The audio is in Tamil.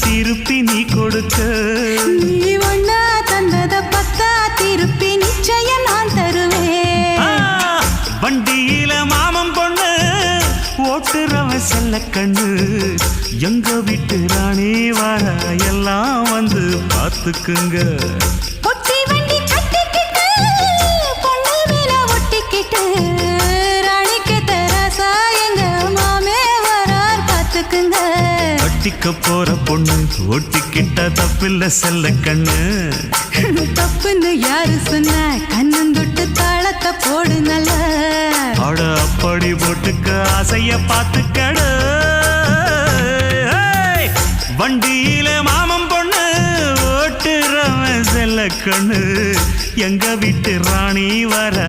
திருப்பி நீ கொடுக்க. நீ ஒண்ணா தந்தத பத்தா திருப்பி நிச்சயம் நான் தருவேன். வண்டியில மாமன் பொண்ணு ஓட்டுறவன் செல்ல கண்ணு. எங்க வீட்டு ராணி வர எல்லாம் வந்து பார்த்துக்குங்க. பொட்டி வண்டி கட்டிக்கிட்டு பொண்ணு மேல ஒட்டிக்கிட்டு ராணிக்கு தராசா எங்க மாமே வரார் பார்த்துக்குங்க. ஒட்டிக்க போற பொண்ணு ஒட்டிக்கிட்ட தப்பில்ல செல்ல கண்ணு. தப்புன்னு யாரு சொன்ன கண்ணந்தொட்டு தாளத்தை போடு நல்ல. அட அப்படி போட்டுக்க ஆசைய பார்த்துக்கட. வண்டியில மாமன் பொண்ணு ஓட்டுறவன் செல்ல கண்ணு. எங்க வீட்டு ராணி வர